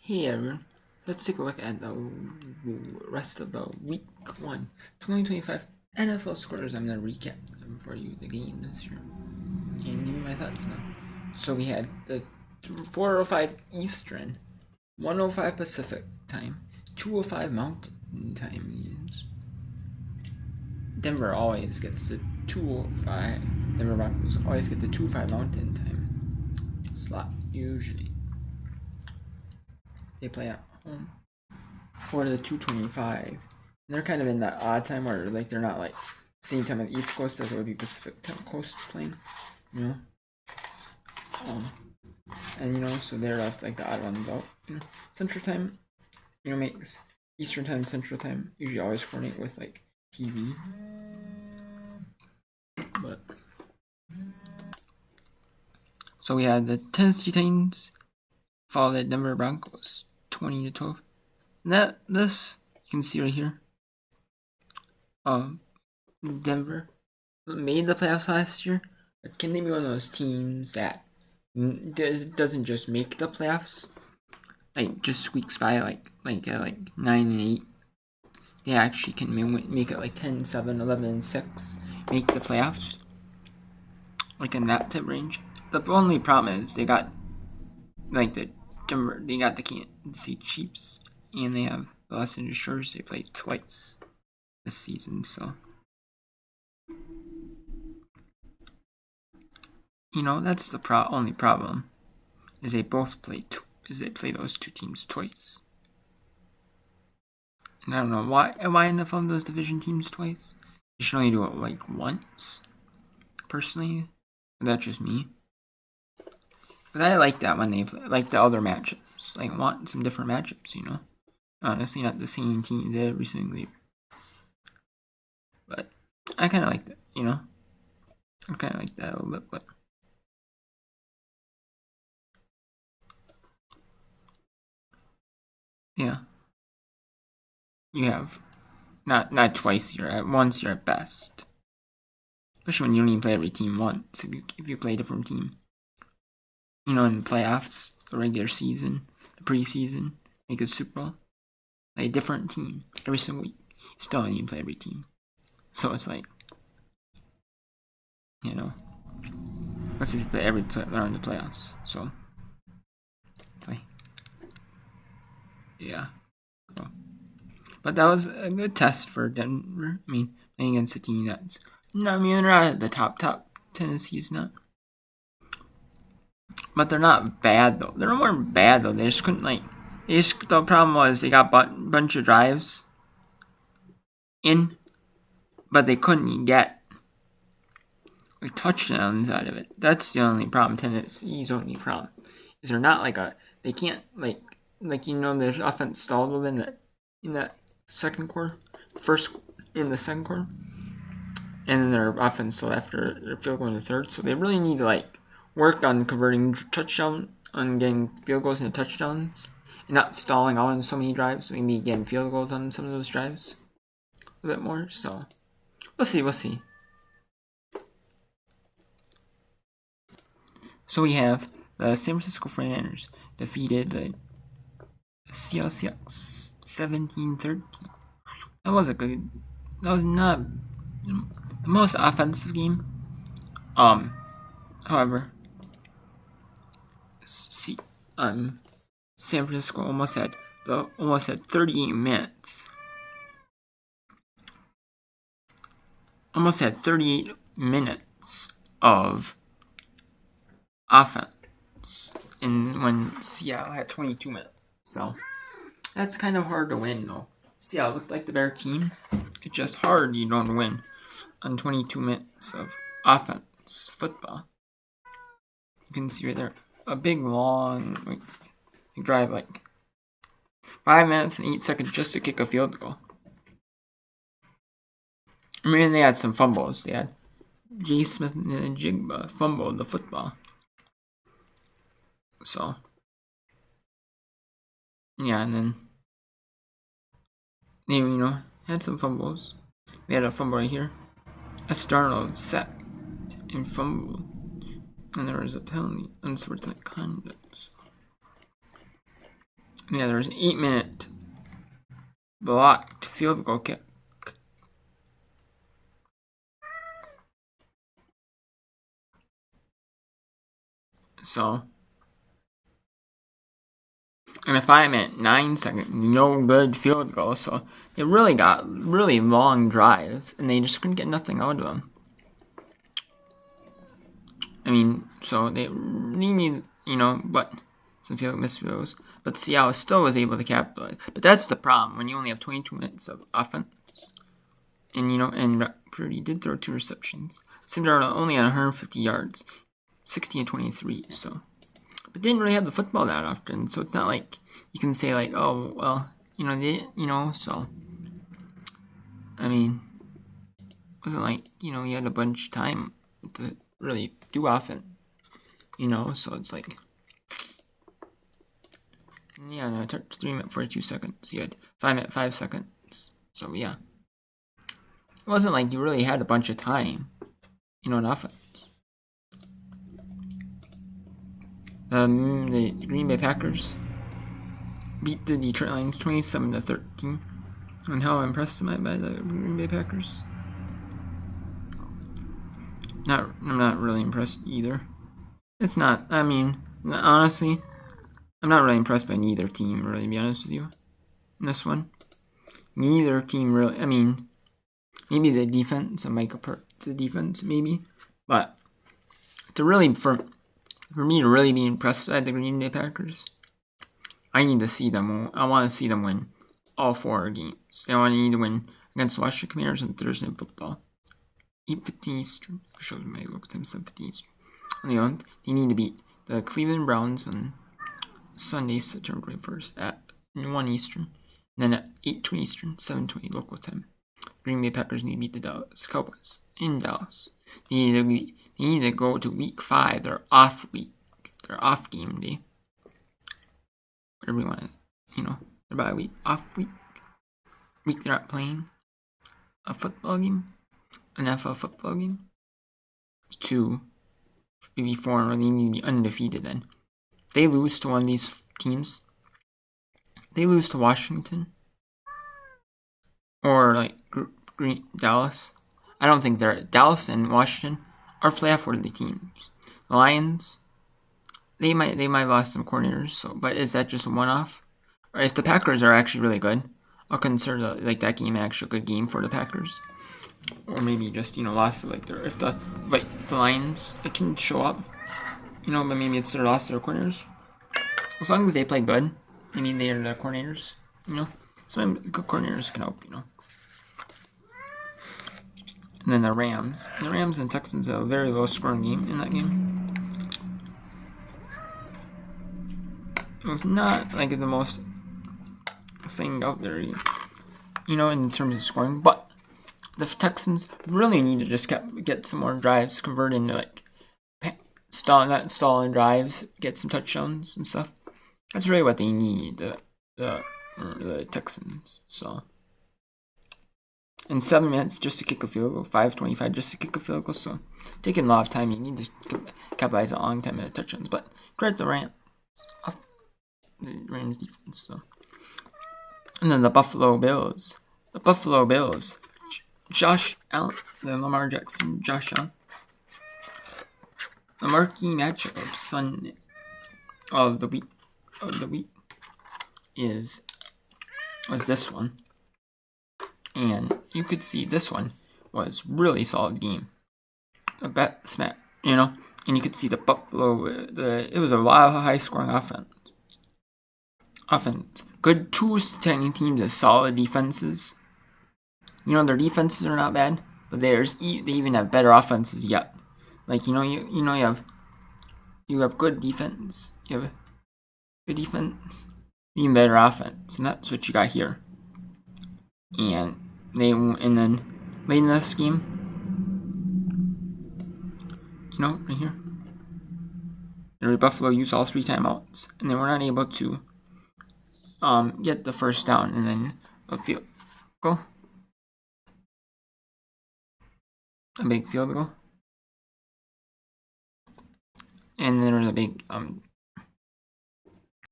Hey everyone, let's take a look at the rest of the Week 1 2025 NFL scores. I'm going to recap them for you, the game this year, and give you my thoughts now. So we had the 4:05 Eastern, 1:05 Pacific time, 2:05 Mountain time games. Denver always gets the 2:05. Denver Broncos always get the 2:05 Mountain time slot, usually. They play at home for the 2:25. They're kind of in that odd time where like they're not like same time on the East Coast as it would be Pacific Coast playing, you know. And so they're left like the odd ones out. Central Time, makes Eastern Time, Central Time usually always coordinate with like TV. But so we had the Tennessee Titans follow the Denver Broncos 20-12. And this you can see right here. Denver made the playoffs last year. But can they be one of those teams that doesn't just make the playoffs, like just squeaks by like 9-8? They actually can make it like 10-7, 11-6, make the playoffs, like in that type range. The only problem is they got like the Denver, they got the Kansas City Chiefs, and they have the Los Angeles Chargers. They played twice this season, so that's the only problem. Is they both play those two teams twice. And I don't know why NFL does division teams twice. They should only do it like once. Personally, but that's just me. But I like that when they play like the other matchups. Like want some different matchups, Honestly, not the same teams every single year. But I kind of like that, I kind of like that a little bit, but. Yeah. You have not twice a year, once a year at best. Especially when you don't even play every team once. If you play a different team. In the playoffs, the regular season, the preseason, make a Super Bowl. Like a different team every single week. You still don't even play every team. So it's like, let's see if you play every player in the playoffs. So, play. Yeah. Cool. But that was a good test for Denver. I mean, playing against a team that's they're not at the top. Tennessee's not. But they're not bad though. They're more bad though. They just couldn't the problem was they got a bunch of drives in, but they couldn't get touchdowns out of it. That's the only problem. Tennessee's only problem is they're not they can't their offense stalled a little bit in that second quarter, in the second quarter, and then their offense stalled after their field goal in the third. So they really need to work on converting on getting field goals into touchdowns, and not stalling out on so many drives. Maybe getting field goals on some of those drives a bit more. So we'll see. So we have the San Francisco 49ers defeated the Seattle Seahawks 17-13. That was not the most offensive game. However, San Francisco almost had 38 minutes. Almost had 38 minutes of offense, and when Seattle had 22 minutes. So that's kind of hard to win, though. Seattle looked like the better team. It's just hard you don't win on 22 minutes of offense football. You can see right there a big long drive 5 minutes and 8 seconds just to kick a field goal. I mean, they had some fumbles. They had J. Smith-Njigba fumbled the football. So, yeah, and then they, had some fumbles. They had a fumble right here. Darnold sacked and fumbled. And there was a penalty, unsportsmanlike conduct. Yeah, there's an 8-minute blocked field goal kick. So, and a 5-minute 9-second no good field goal. So they really got really long drives, and they just couldn't get nothing out of them. I mean, so they need, but some missed field goals. But Seattle still was able to capitalize. But that's the problem when you only have 22 minutes of offense. And and Purdy did throw 2 receptions. Cinderella only had 150 yards, 16 23. So, but didn't really have the football that often. So it's not like you can say like, oh well, So, I mean, it wasn't like you had a bunch of time to really do offense. So it's like, yeah, no, 3 minutes 42 seconds. You had 5 minutes 5 seconds. So yeah, it wasn't like you really had a bunch of time, in offense. The Green Bay Packers beat the Detroit Lions 27-13. And how impressed am I by the Green Bay Packers? I'm not really impressed either. It's not. I mean, honestly, I'm not really impressed by neither team, really, to be honest with you. In this one. Neither team really. I mean, maybe the defense, and Micah Parks, the defense, maybe. But to really, for me to really be impressed by the Green Bay Packers, I need to see them. I want to see them win all 4 games. They need to win against the Washington Commanders on Thursday Night Football. 8:15 Eastern. Shows my look time 7:15 Eastern. They need to beat the Cleveland Browns on Sunday, September 21st at 1 Eastern. And then at 8:20 Eastern, 7:20 local time. Green Bay Packers need to beat the Dallas Cowboys in Dallas. They need to go to week 5, their off week, their off game day. Whatever you want to, their bye week, off week. Week they're not playing a football game, an NFL football game. 2, maybe 4, or they need to be undefeated then. If they lose to one of these teams, they lose to Washington, or like Dallas. I don't think Dallas and Washington are playoff worthy teams. The Lions, they might lost some coordinators. So, but is that just a one-off? Or if the Packers are actually really good, I'll consider that game actually a good game for the Packers. Or maybe just lost if the Lions, it can show up, but maybe it's their loss to their coordinators. As long as they play good, maybe they are their coordinators. Some good coordinators can help. And then the Rams. The Rams and Texans have a very low scoring game in that game. It was not like the most thing out there, in terms of scoring. But the Texans really need to just get some more drives converted into stalling drives, get some touchdowns and stuff. That's really what they need, the Texans. So, in 7 minutes just to kick a field goal, 5:25 just to kick a field goal. So, taking a lot of time. You need to capitalize on long 10-minute touchdowns. But credit the Rams defense. So, and then the Buffalo Bills. Josh Allen, then Lamar Jackson, Josh Allen. The marquee matchup of Sunday of the week was this one, and you could see this one was really solid game. A bet smack, and you could see the Buffalo. It was a lot of high scoring offense. Good 2 standing teams with solid defenses. Their defenses are not bad, but they even have better offenses yet. You have good defense. You have good defense, even better offense, and that's what you got here. And then late in this game, right here, Buffalo used all 3 timeouts, and they were not able to get the first down, and then a field goal. A big field goal. And then a big